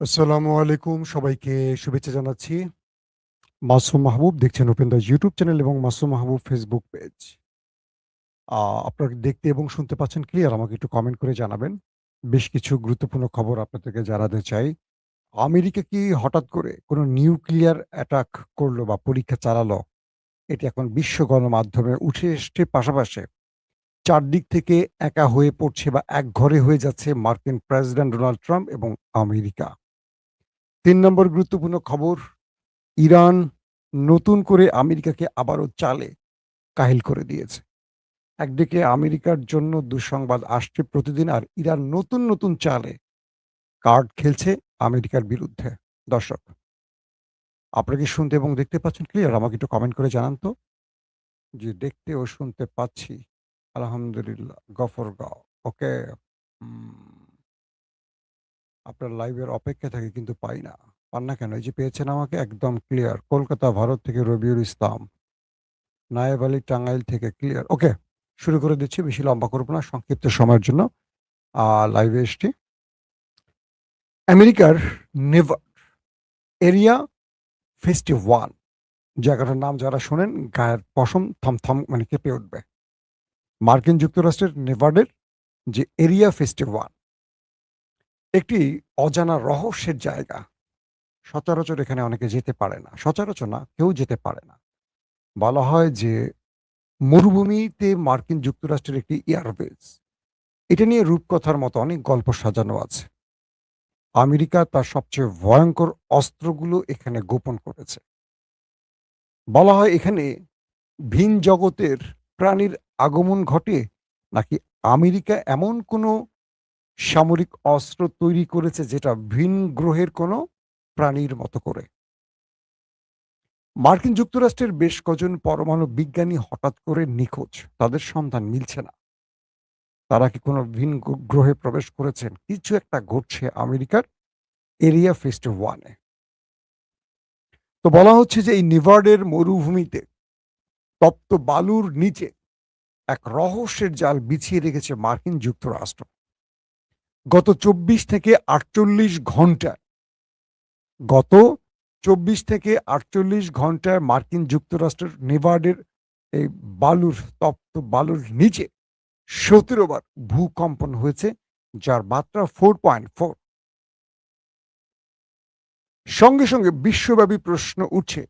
আসসালামু আলাইকুম। সবাইকে শুভেচ্ছা জানাচ্ছি। মাসুম মাহবুব দেখছেন ওপেন দ্য ইউটিউব চ্যানেল এবং মাসুম মাহবুব ফেসবুক পেজ। আ আপনারা দেখতে এবং শুনতে পাচ্ছেন ক্লিয়ার? আমাকে একটু কমেন্ট করে জানাবেন। বেশ কিছু গুরুত্বপূর্ণ খবর আপনাদেরকে জানাতে চাই। আমেরিকা কি হঠাৎ করে কোনো নিউক্লিয়ার অ্যাটাক করলো বা পরীক্ষা চালালো? এটি এখন বিশ্ব গণমাধ্যমে উঠে এসছে পাশাপাশি চারদিক থেকে একা হয়ে পড়ছে বা একঘরে হয়ে যাচ্ছে মার্কিন প্রেসিডেন্ট ডোনাল্ড ট্রাম্প এবং আমেরিকা। ৩ নম্বর গুরুত্বপূর্ণ খবর ইরান নতুন করে আমেরিকাকে আবারও চালে কাহিল করে দিয়েছে। একদিকে আমেরিকার জন্য দুঃসংবাদ আসছে প্রতিদিন আর ইরান নতুন চালে কার্ড খেলছে আমেরিকার বিরুদ্ধে। দর্শক, আপনারা কি শুনতে এবং দেখতে পাচ্ছেন ক্লিয়ার? আমাকে একটু কমেন্ট করে জানান তো। জি, দেখতে ও শুনতে পাচ্ছি। আলহামদুলিল্লাহ। গফরগাঁও। ওকে। উম আপনার লাইভের অপেক্ষায় থাকি কিন্তু পাই না। পান না কেন? এই যে পেয়েছেন আমাকে একদম ক্লিয়ার। কলকাতা, ভারত থেকে রবিউল ইসলাম। নায়েব আলী টাঙ্গাইল থেকে ক্লিয়ার। ওকে, শুরু করে দিচ্ছি। বেশি লম্বা করব না। সংক্ষিপ্ত সময়ের জন্য লাইভে এসছি। আমেরিকার নেভা এরিয়া 51 জায়গাটার নাম যারা শোনেন গায়ের পশম থমথম মানে কেঁপে উঠবে। মার্কিন যুক্তরাষ্ট্রের নেভাডের যে এরিয়া 51 একটি অজানা রহস্যের জায়গা। সচরাচর এখানে অনেকে যেতে পারে না। সচরাচর না, কেউ যেতে পারে না। বলা হয় যে মরুভূমিতে মার্কিন যুক্তরাষ্ট্রের একটি এয়ারবেস। এটা নিয়ে রূপকথার মতো অনেক গল্প সাজানো আছে। আমেরিকা তার সবচেয়ে ভয়ঙ্কর অস্ত্রগুলো এখানে গোপন করেছে। বলা হয় এখানে ভিন জগতের প্রাণীর আগমন ঘটে নাকি আমেরিকা এমন কোনো সামরিক অস্ত্র তৈরি করেছে যেটা ভিন গ্রহের কোনো প্রাণীর মতো করে। মার্কিন যুক্তরাষ্ট্রের বেশ কজন পরমাণু বিজ্ঞানী হঠাৎ করে নিখোঁজ। তাদের সন্ধান মিলছে না। তারা কি কোনো ভিন গ্রহে প্রবেশ করেছেন? কিছু একটা ঘটছে আমেরিকার এরিয়া 51 এ। তো বলা হচ্ছে যে এই নেভাডের মরুভূমিতে তপ্ত বালুর নিচে এক রহস্যের জাল বিছিয়ে রেখেছে মার্কিন যুক্তরাষ্ট্র। গত ২৪ থেকে ৪৮ ঘন্টায় গত ২৪ থেকে ৪৮ ঘন্টায় মার্কিন যুক্তরাষ্ট্রের নেভাডের এই তপ্ত বালুর নিচে ১৭ বার ভূকম্পন হয়েছে, যার মাত্রা 4.4। সঙ্গে বিশ্বব্যাপী প্রশ্ন উঠছে,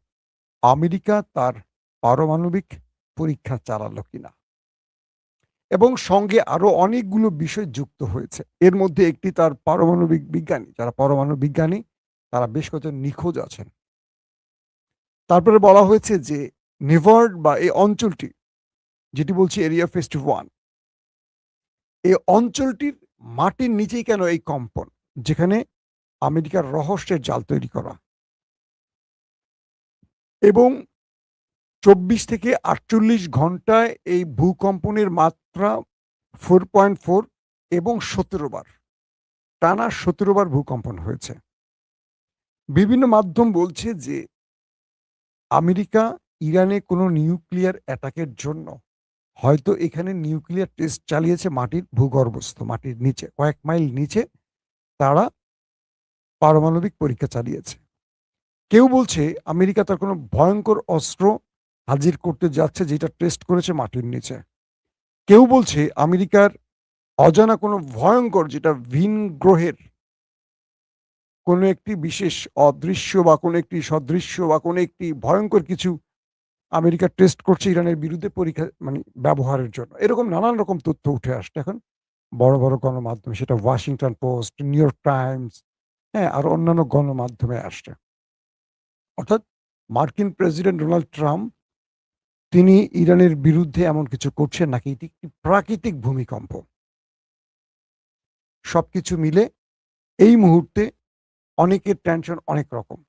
আমেরিকা তার পারমাণবিক পরীক্ষা চালালো কিনা? এবং সঙ্গে আরো অনেকগুলো বিষয় যুক্ত হয়েছে। এর মধ্যে একটি তার পারমাণবিক বিজ্ঞানী, যারা পরমাণু বিজ্ঞানী তারা বেশ কয়েকজন নিখোঁজ আছেন। তারপরে বলা হয়েছে যে নেভার্ড বা এই অঞ্চলটি যেটি বলছি এরিয়া 51 এই অঞ্চলটির মাটির নিচেই কেন এই কম্পন? যেখানে আমেরিকার রহস্যের জাল তৈরি করা এবং ২৪ থেকে ৪৮ ঘন্টায় এই ভূকম্পনের মাত্রা 4.4 এবং ১৭ বার। টানা ১৭ বার ভূকম্পন হয়েছে। বিভিন্ন মাধ্যম বলছে যে আমেরিকা ইরানে কোনো নিউক্লিয়ার অ্যাটাকের জন্য হয়তো এখানে নিউক্লিয়ার টেস্ট চালিয়েছে মাটির ভূগর্ভস্থ, মাটির নিচে। কয়েক মাইল নিচে তারা পারমাণবিক পরীক্ষা চালিয়েছে। কেউ বলছে আমেরিকা তার কোনো ভয়ঙ্কর অস্ত্র হাজির করতে যাচ্ছে যেটা টেস্ট করেছে মাটির নিচে। কেউ বলছে আমেরিকার অজানা কোনো ভয়ঙ্কর যেটা ভিন গ্রহের কোনো একটি বিশেষ অদৃশ্য বা কোনো একটি সদৃশ্য বা কোনো একটি ভয়ঙ্কর কিছু আমেরিকা টেস্ট করছে ইরানের বিরুদ্ধে পরীক্ষা মানে ব্যবহারের জন্য। এরকম নানান রকম তথ্য উঠে আসছে এখন বড় গণমাধ্যমে, সেটা Washington post, new York Times, হ্যাঁ? আর অন্যান্য গণমাধ্যমে আসছে। অর্থাৎ মার্কিন প্রেসিডেন্ট ডোনাল্ড ট্রাম্প তিনি ইরানের বিরুদ্ধে এমন কিছু করছেন নাকি এটি একটি প্রাকৃতিক ভূমিকম্প? সবকিছু মিলে এই মুহূর্তে অনেকের টেনশন অনেক রকম।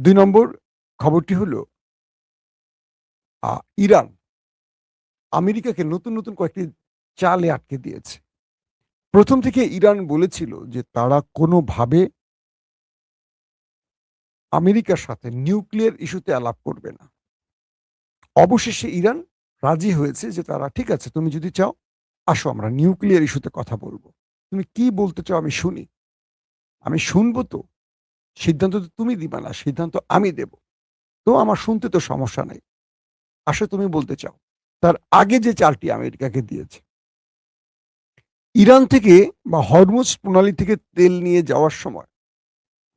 ২ নম্বর খবরটি হলো আ ইরান আমেরিকাকে নতুন কয়েকটি চালে আটকে দিয়েছে। ১ম থেকে ইরান বলেছিল যে তারা কোনোভাবে আমেরিকার সাথে নিউক্লিয়ার ইস্যুতে আলাপ করবে না। অবশেষে ইরান রাজি হয়েছে যে তারা ঠিক আছে, তুমি যদি চাও আসো আমরা নিউক্লিয়ার ইস্যুতে কথা বলব। তুমি কি বলতে চাও আমি শুনি। আমি শুনবো তো। সিদ্ধান্ত তো তুমি দিবা না, সিদ্ধান্ত আমি দেব। তো আমার শুনতে তো সমস্যা নাই। আসলে তুমি বলতে চাও। তার আগে যে চালটি আমেরিকাকে দিয়েছে। ইরান থেকে বা হরমুজ প্রণালী থেকে তেল নিয়ে যাওয়ার সময়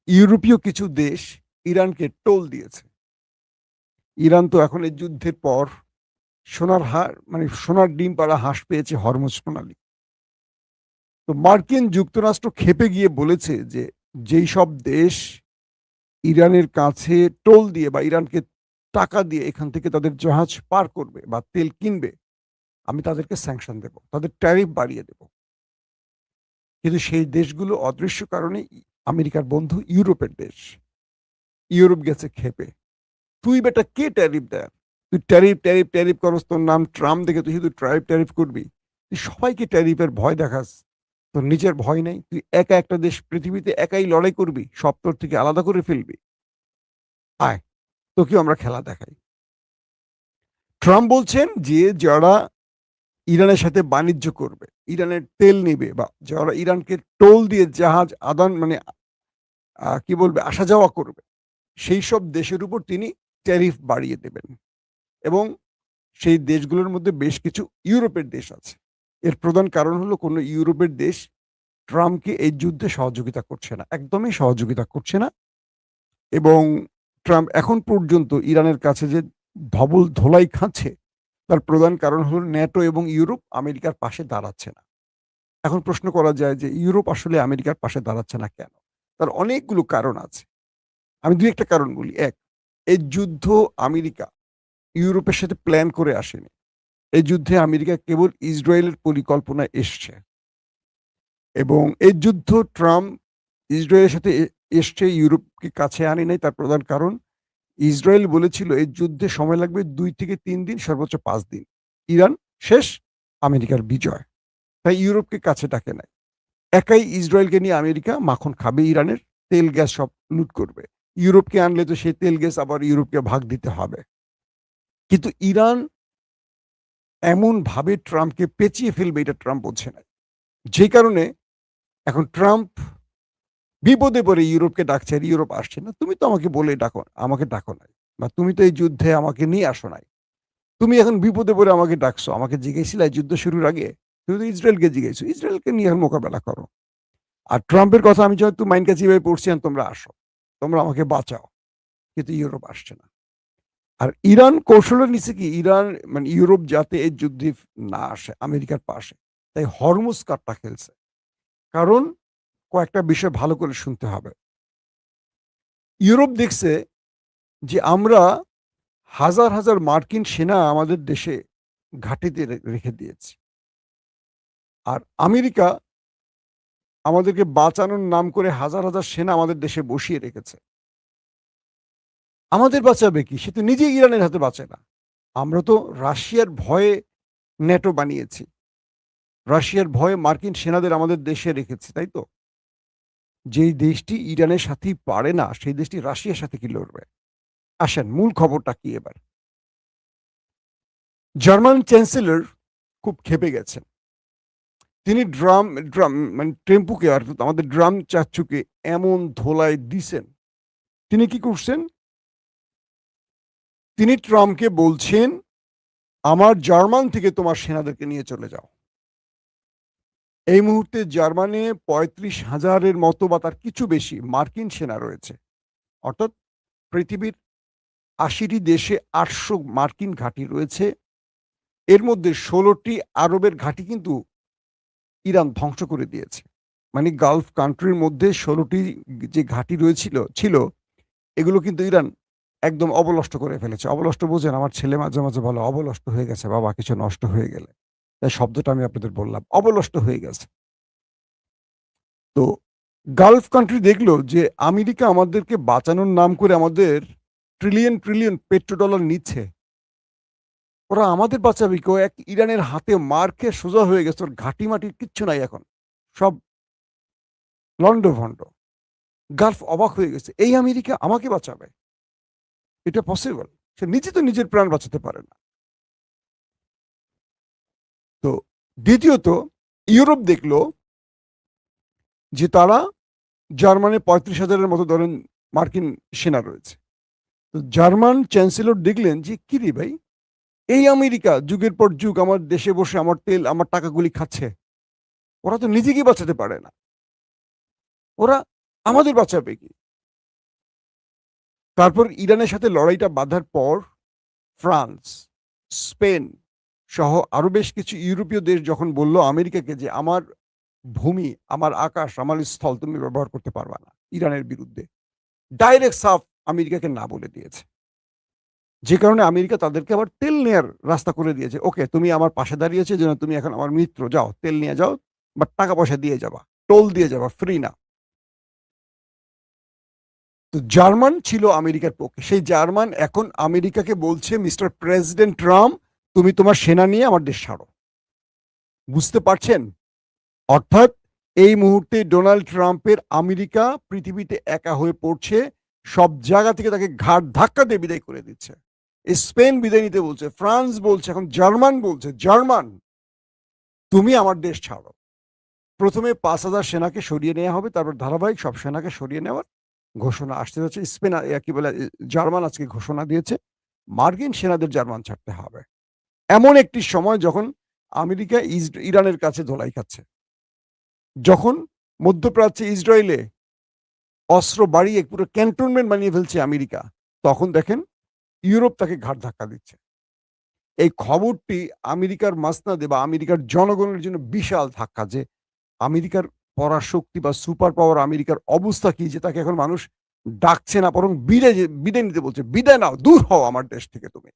ইউরোপীয় কিছু দেশ ইরানকে টোল দিয়েছে। ইরান তো এখন এই যুদ্ধের পর সোনার হার মানে সোনার ডিম পাড়া হাঁস পেয়েছে হরমুজ প্রণালী। তো মার্কিন যুক্তরাষ্ট্র ক্ষেপে গিয়ে বলেছে যে যেই সব দেশ ইরানের কাছে টোল দিয়ে বা ইরানকে টাকা দিয়ে এখান থেকে তাদের জাহাজ পার করবে বা তেল কিনবে, আমি তাদেরকে স্যাংশন দেব, তাদের ট্যারিফ বাড়িয়ে দেব। কিন্তু সেই দেশগুলো অদৃশ্য কারণে আমেরিকার বন্ধু ইউরোপের দেশ, ইউরোপ গেছে ক্ষেপে। তুই বেটা কে ট্যারিফ দেয়? তুই ট্যারিফ ট্যারিফ ট্যারিফ করস, তোর নাম ট্রাম্প দেখে তুই শুধু ট্যারিফ ট্যারিফ করবি। তুই সবাইকে ট্যারিফের ভয় দেখাস, তোর নিজের ভয় নাই। তুই একা একটা দেশ পৃথিবীতে একাই লড়াই করবি, সব তোর থেকে আলাদা করে ফেলবি। আয়, তোকেও আমরা খেলা দেখাই। ট্রাম্প বলছেন যে যারা ইরানের সাথে বাণিজ্য করবে, ইরানের তেল নিবে বা যারা ইরানকে টোল দিয়ে জাহাজ আদান মানে কি বলবে আসা যাওয়া করবে, সেই সব দেশের উপর তিনি ট্যারিফ বাড়িয়ে দেবেন। এবং সেই দেশগুলোর মধ্যে বেশ কিছু ইউরোপের দেশ আছে। এর প্রধান কারণ হলো কোনো ইউরোপের দেশ ট্রাম্পকে এই যুদ্ধে সহযোগিতা করছে না, একদমই সহযোগিতা করছে না। এবং ট্রাম্প এখন পর্যন্ত ইরানের কাছে যে ধবল ধোলাই খাচ্ছে, তার প্রধান কারণ হলো ন্যাটো এবং ইউরোপ আমেরিকার পাশে দাঁড়াচ্ছে না। এখন প্রশ্ন করা যায় যে ইউরোপ আসলে আমেরিকার পাশে দাঁড়াচ্ছে না কেন? তার অনেকগুলো কারণ আছে। আমি দুই একটা কারণ বলি। এক, এই যুদ্ধ আমেরিকা ইউরোপের সাথে প্ল্যান করে আসেনি। এই যুদ্ধে আমেরিকা কেবল ইসরায়েলের পরিকল্পনায় এসছে। এবং এই যুদ্ধ ট্রাম্প ইসরায়েলের সাথে এসছে, ইউরোপকে কাছে আনে নাই। তার প্রধান কারণ ইসরায়েল বলেছিল এই যুদ্ধে সময় লাগবে ২ থেকে ৩ দিন, সর্বোচ্চ ৫ দিন। ইরান শেষ, আমেরিকার বিজয়। তাই ইউরোপকে কাছে ডাকে নাই। একাই ইসরায়েলকে নিয়ে আমেরিকা মাখন খাবে ইরানের, তেল গ্যাস সব লুট করবে। ইউরোপকে আনলে তো সেই তেল গ্যাস আবার ইউরোপকে ভাগ দিতে হবে। কিন্তু ইরান এমনভাবে ট্রাম্পকে পেঁচিয়ে ফেলবে এটা ট্রাম্প বোঝে না। যে কারণে এখন ট্রাম্প বিপদে পড়ে ইউরোপকে ডাকছে, আর ইউরোপ আসছে না। তুমি তো আমাকে বলে ডাকো, আমাকে ডাকো নাই, বা তুমি তো এই যুদ্ধে আমাকে নিয়ে আসো নাই। তুমি এখন বিপদে পড়ে আমাকে ডাকছো, আমাকে জিজ্ঞেসছিলে যুদ্ধ শুরুর আগে? তুমি তো ইসরায়েলকে জিজ্ঞেসো, ইসরায়েলকে নিয়ে এখন মোকাবেলা করো। আর ট্রাম্পের কথা আমি যেহেতু মাইন্ড কাছে এভাবে পড়ছি, তোমরা আসো, তোমরা আমাকে বাঁচাও। কিন্তু ইউরোপ আসছে না। আর ইরান কৌশলের নিচে কি, ইরান মানে ইউরোপ যাতে এই যুদ্ধে না আসে আমেরিকার পাশে, তাই হরমুজ কার্ডটা খেলছে। কারণ কয়েকটা বিষয় ভালো করে শুনতে হবে। ইউরোপ দেখছে যে আমরা হাজার হাজার মার্কিন সেনা আমাদের দেশে ঘাঁটিতে রেখে দিয়েছি, আর আমেরিকা আমাদেরকে বাঁচানোর নাম করে হাজার হাজার সেনা আমাদের দেশে বসিয়ে রেখেছে। আমাদের বাঁচাবে কি? সে তো নিজেই ইরানের হাতে বাঁচে না। আমরা তো রাশিয়ার ভয়ে ন্যাটো বানিয়েছি, রাশিয়ার ভয়ে মার্কিন সেনাদের আমাদের দেশে রেখেছি, তাই তো? যেই দেশটি ইরানের সাথেই পারে না, সেই দেশটি রাশিয়ার সাথে কি লড়বে? আসেন মূল খবরটা কি এবার। জার্মান চ্যান্সেলর খুব ক্ষেপে গেছেন। তিনি ড্রাম ড্রাম মানে টেম্পুকে, অর্থাৎ আমাদের ড্রাম চাচ্চুকে এমন ধোলাই দিছেন। তিনি কি করছেন? তিনি ট্রাম্পকে বলছেন, আমার জার্মান থেকে তোমার সেনাদেরকে নিয়ে চলে যাও। এই মুহূর্তে জার্মানে ৩৫,০০০-এর মতো বা তার কিছু বেশি মার্কিন সেনা রয়েছে। অর্থাৎ পৃথিবীর ৮০টি দেশে ৮০০ মার্কিন ঘাঁটি রয়েছে। এর মধ্যে ১৬টি আরবের ঘাঁটি কিন্তু ইরান ধ্বংস করে দিয়েছে। মানে গালফ কান্ট্রির মধ্যে ১৬টি যে ঘাঁটি ছিল, এগুলো কিন্তু ইরান একদম অবলষ্ট করে ফেলেছে। অবলষ্ট বোঝেন? আমার ছেলে মাঝে মাঝে বলে, "অবলষ্ট হয়ে গেছে বাবা কিছু নষ্ট হয়ে গেলে।" তাই শব্দটা আমি আপনাদের বললাম। অবলষ্ট হয়ে গেছে। তো গালফ কান্ট্রি দেখলো যে আমেরিকা আমাদেরকে বাঁচানোর নাম করে আমাদের ট্রিলিয়ন ট্রিলিয়ন পেট্রোডলার নিচ্ছে। ওরা আমাদের বাঁচাবে কি? ও এক ইরানের হাতে মার খেয়ে সোজা হয়ে গেছে। ওর ঘাঁটি-মাটির কিচ্ছু নাই এখন। সব লন্ডভন্ড। গালফ অবাক হয়ে গেছে। এই আমেরিকা আমাকে বাঁচাবে? এটা পসিবল? সে নিজে তো নিজের প্রাণ বাঁচাতে পারে না। তো দ্বিতীয়ত ইউরোপ দেখলো যে তারা জার্মানি ৩৫,০০০-এর মতো ধরেন মার্কিন সেনা রয়েছে। তো জার্মান চ্যান্সেলর দেখলেন যে, "কিরে ভাই, এই আমেরিকা যুগের পর যুগ আমার দেশে বসে আমার তেল, আমার টাকাগুলি খাচ্ছে। ওরা তো নিজেকেই বাঁচাতে পারে না। ওরা আমাদের বাঁচাবে কি?" তারপর ইরানের সাথে লড়াইটা বাধার পর ফ্রান্স, স্পেন সহ আরো বেশ কিছু ইউরোপীয় দেশ যখন বলল আমেরিকাকে যে, "আমার ভূমি, আমার আকাশ, আমার স্থল তুমি ব্যবহার করতে পারবা না ইরানের বিরুদ্ধে।" ডাইরেক্ট সাফ আমেরিকাকে না বলে দিয়েছে। যে কারণে আমেরিকা তাদেরকে আবার তেল নেয়ার রাস্তা করে দিয়েছে। ওকে, তুমি আমার পাশে দাঁড়িয়েছো এজন্য তুমি এখন আমার মিত্র। যাও, তেল নিয়ে যাও। বাট টাকা পয়সা দিয়ে যাবা। টোল দিয়ে যাবা, ফ্রি না। তো জার্মান ছিল আমেরিকার পক্ষে। সেই জার্মান এখন আমেরিকাকে বলছে, "মিস্টার প্রেসিডেন্ট ট্রাম্প, তুমি তোমার সেনা নিয়ে আমার দেশ ছাড়ো।" বুঝতে পারছেন? অর্থাৎ এই মুহূর্তে ডোনাল্ড ট্রাম্পের আমেরিকা পৃথিবীতে একা হয়ে পড়ছে। সব জায়গা থেকে তাকে ঘাড় ধাক্কা দিয়ে বিদায় করে দিচ্ছে। স্পেন বিদায় নিতে বলছে, ফ্রান্স বলছে, এখন জার্মান বলছে, "জার্মান, তুমি আমার দেশ ছাড়ো।" ১ম এ ৫,০০০ সেনাকে সরিয়ে নেয়া হবে। তারপর ধারাবাহিক সব সেনাকে সরিয়ে নেওয়ার ঘোষণা আসতে যাচ্ছে। স্পেন কি বলে জার্মান আজকে ঘোষণা দিয়েছে, মার্কিন সেনাদের জার্মান ছাড়তে হবে। এমন একটি সময় যখন আমেরিকা ইরানের কাছে ধোলাই খাচ্ছে। যখন মধ্যপ্রাচ্যে ইসরায়েলে অস্ত্র বাড়িয়ে পুরো ক্যান্টনমেন্ট বানিয়ে ফেলছে আমেরিকা, তখন দেখেন ইউরোপ তাকে ঘাড় ধাক্কা দিচ্ছে। এই খবরটি আমেরিকার মাসনাদে বা আমেরিকার জনগণের জন্য বিশাল ধাক্কা যে আমেরিকার পরাশক্তি বা সুপার পাওয়ার আমেরিকার অবস্থা কি যে তাকে এখন মানুষ ডাকছে না, বরং বিদায় নিতে বলছে। "বিদায় নাও, দূর হও আমার দেশ থেকে তুমি।"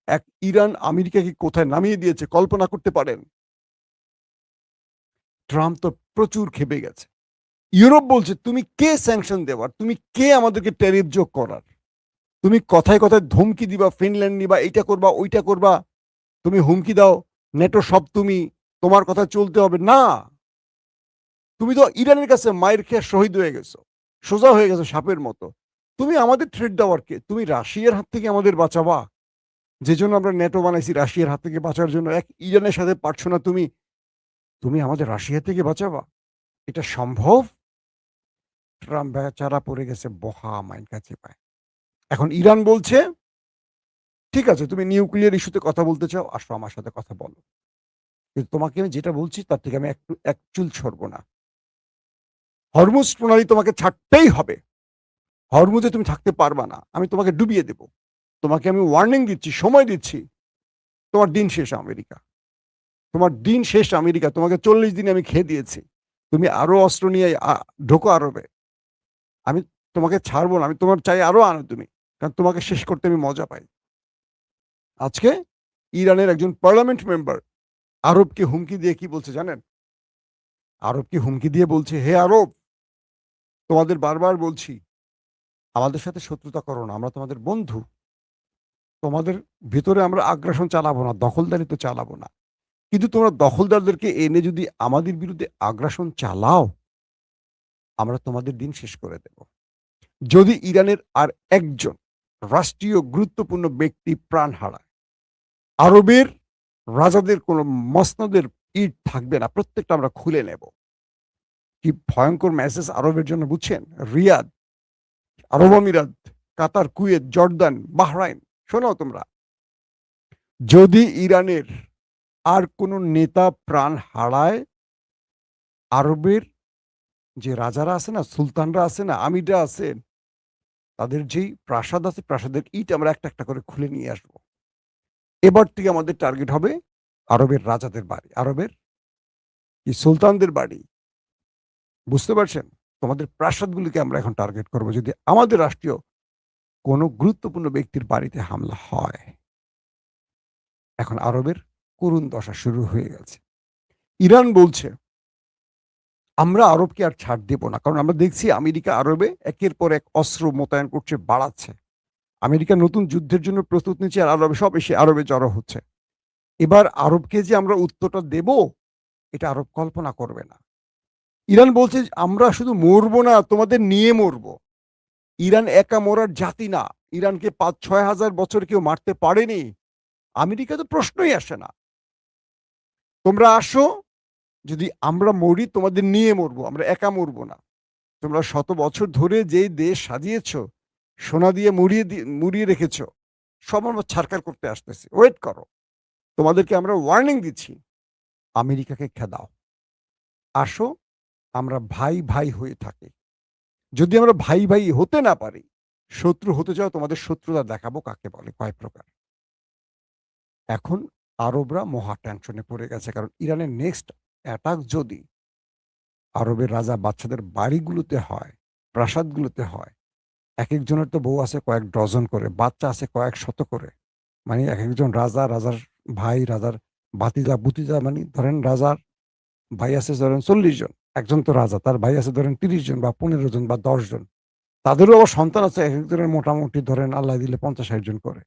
এক ইরান আমেরিকাকে কোথায় নামিয়ে দিয়েছে কল্পনা করতে পারেন? ট্রাম্প তো প্রচুর ক্ষেপে গেছে। ইউরোপ বলছে, "তুমি কে স্যাংশন দেওয়ার? তুমি কে আমাদেরকে ট্যারিফ যোগ করার? তুমি কথায়, কথায় ধমকি দিবা, ফিনল্যান্ড নিবা, এইটা করবা, ওইটা করবা। তুমি হুমকি দাও, নেটো সব তুমি, তোমার কথা চলতে হবে।" না! তুমি তো ইরানের কাছে মাইর খেয়ে শহীদ হয়ে গেছো। সোজা হয়ে গেছো সাপের মতো। তুমি আমাদের থ্রেট দেওয়ার কে? তুমি রাশিয়ার হাত থেকে আমাদের বাঁচাবা? যেজন্য আমরা ন্যাটো বানাইছি রাশিয়ার হাত থেকে বাঁচার জন্য। এক ইরানের সাথে পারছো না তুমি, তুমি আমাদের রাশিয়া থেকে বাঁচাবা? এটা সম্ভব? ট্রাম্প বেচারা পড়ে গেছে বহা মাইনকা চিপায়। এখন ইরান বলছে, "ঠিক আছে, তুমি নিউক্লিয়ার ইস্যুতে কথা বলতে চাও, আসো আমার সাথে কথা বলো। কিন্তু তোমাকে আমি যেটা বলছি তার থেকে আমি এক চুল সরব না। হরমুজ প্রণালী তোমাকে ছাড়তেই হবে। হরমুজে তুমি থাকতে পারবা না। আমি তোমাকে ডুবিয়ে দেব। তোমাকে আমি ওয়ার্নিং দিচ্ছি, সময় দিচ্ছি। তোমার দিন শেষ আমেরিকা। তোমার দিন শেষ আমেরিকা। তোমাকে ৪০ দিনে আমি খেয়ে দিয়েছি। তুমি আরো অস্ত্র নিয়ে ঢোকো আরবে। আমি তোমাকে ছাড়বো না। আমি তোমার চাই আরো আনো তুমি। কারণ তোমাকে শেষ করতে আমি মজা পাই।" আজকে ইরানের একজন পার্লামেন্ট মেম্বার আরবকে হুমকি দিয়ে কি বলছে জানেন? আরবকে হুমকি দিয়ে বলছে, "হে আরব, তোমাদের বারবার বলছি, আমাদের সাথে শত্রুতা করো না। আমরা তোমাদের বন্ধু। তোমাদের ভেতরে আমরা আগ্রাসন চালাবো না, দখলদারিত্ব চালাবো না। কিন্তু তোমরা দখলদারদেরকে এনে যদি আমাদের বিরুদ্ধে আগ্রাসন চালাও, আমরা তোমাদের দিন শেষ করে দেব।" যদি ইরানের আর একজন রাষ্ট্রীয় গুরুত্বপূর্ণ ব্যক্তি প্রাণ হারায়, আরবের রাজাদের কোনো মসনদের ইট থাকবে না। প্রত্যেকটা আমরা খুলে নেব। কি ভয়ংকর মেসেজ আরবের জন্য বুঝছেন? রিয়াদ, আরব আমিরাত, কাতার, কুয়েত, জর্দান, বাহরাইন, শোনো তোমরা। যদি ইরানের আর কোন নেতা প্রাণ হারায়, আরবের যে রাজারা আছে না, সুলতানরা আছে না, আমিররা আছেন, তাদের যেই প্রাসাদ আছে, প্রাসাদের ইট আমরা একটা, একটা করে খুলে নিয়ে আসব। এবার থেকে আমাদের টার্গেট হবে আরবের রাজাদের বাড়ি, আরবের কি সুলতানদের বাড়ি। বুঝতে পারছেন? তোমাদের প্রাসাদগুলিকে আমরা এখন টার্গেট করব যদি আমাদের রাষ্ট্রীয় কোন গুরুত্বপূর্ণ ব্যক্তির বাড়িতে হামলা হয়। এখন আরবের করুণ দশা শুরু হয়ে গেছে। ইরান বলছে, "আমরা আরবকে আর ছাড় দেব না।" কারণ আমরা দেখছি আমেরিকা আরবে একের পর এক অস্ত্র মোতায়েন করছে, বাড়াচ্ছে। আমেরিকা নতুন যুদ্ধের জন্য প্রস্তুত নিচ্ছে আর আরবে সব এসে আরবে জড়ো হচ্ছে। এবার আরবকে যে আমরা উত্তরটা দেব, এটা আরব কল্পনা করবে না। ইরান বলছে, "আমরা শুধু মরবো না, তোমাদের নিয়ে মরবো।" ইরান একা মরার জাতি না। ইরানকে ৫-৬ হাজার বছর কেউ মারতে পারেনি। আমেরিকা তো প্রশ্নই আসে না। তোমরা আসো, যদি আমরা মরি তোমাদের নিয়ে মরবো। আমরা একা মরবো না। তোমরা শত বছর ধরে যেই দেশ সাজিয়েছ, সোনা দিয়ে মুড়িয়ে রেখেছ, সব আমরা ছারখার করতে আসতেছি। ওয়েট করো। তোমাদেরকে আমরা ওয়ার্নিং দিচ্ছি। আমেরিকাকে খেদাও। আসো, আমরা ভাই, ভাই হয়ে থাকি। যদি আমরা ভাই, ভাই হতে না পারি, শত্রু হতে চাও, তোমাদের শত্রুতা দেখাবো কাকে বলে, কয় প্রকার। এখন আরবরা মহা টেনশনে পড়ে গেছে। কারণ ইরানের নেক্সট অ্যাটাক যদি আরবের রাজা বাদশাদের বাড়িগুলোতে হয়, প্রাসাদগুলোতে হয়, একেকজনের তো বউ আছে কয়েক ডজন করে, বাচ্চা আছে কয়েক শত করে। মানে একেকজন রাজা, রাজার ভাই, রাজার ভাতিজা মানে ধরেন রাজার ভাই আছে ধরেন ৪০ জন। একজন তো রাজা, তার ভাই আছে ধরেন ৩০ জন বা ১৫ জন বা ১০ জন। তাদেরও আবার সন্তান আছে একেকজনের মোটামুটি ধরেন আল্লাহ দিলে ৫০-৬০ জন করে।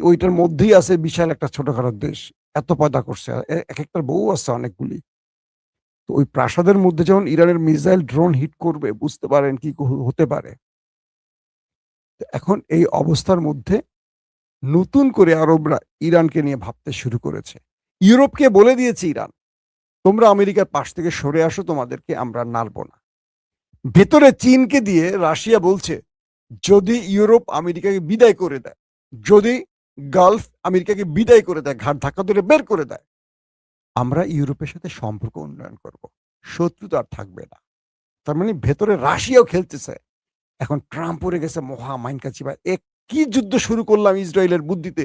ওইটার মধ্যেই আছে বিশাল একটা ছোটখাটো দেশ। এত পয়দা করছে। একেকটার বউ আছে অনেকগুলি। তো ওই প্রাসাদের মধ্যে যখন ইরানের মিসাইল ড্রোন হিট করবে, বুঝতে পারেন কি হতে পারে। তো এখন এই অবস্থার মধ্যে নতুন করে আরবরা ইরানকে নিয়ে ভাবতে শুরু করেছে। ইউরোপকে বলে দিয়েছে ইরান, তোমরা আমেরিকার পাশ থেকে সরে আসো, তোমাদেরকে আমরা নাড়ব না। ভেতরে চীনকে দিয়ে রাশিয়া বলছে, যদি ইউরোপ আমেরিকাকে বিদায় করে দেয়, যদি গালফ আমেরিকাকে বিদায় করে দেয়, ঘাট ধাক্কা ধরে বের করে দেয়, আমরা ইউরোপের সাথে সম্পর্ক উন্নয়ন করব। শত্রুতা আর থাকবে না। তার মানে ভেতরে রাশিয়াও খেলতেছে। এখন ট্রাম্প পড়ে গেছে মহা মাইনকাচি ভাই, কি যুদ্ধ শুরু করলাম ইসরায়েলের বুদ্ধিতে।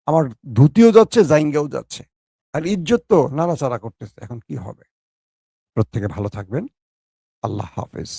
আমার ধুতিও যাচ্ছে, জাইঙ্গাও যাচ্ছে। আর ইজ্জত তো নাড়াচাড়া করতেছে। এখন কি হবে? প্রত্যেকে ভালো থাকবেন। আল্লাহ হাফেজ।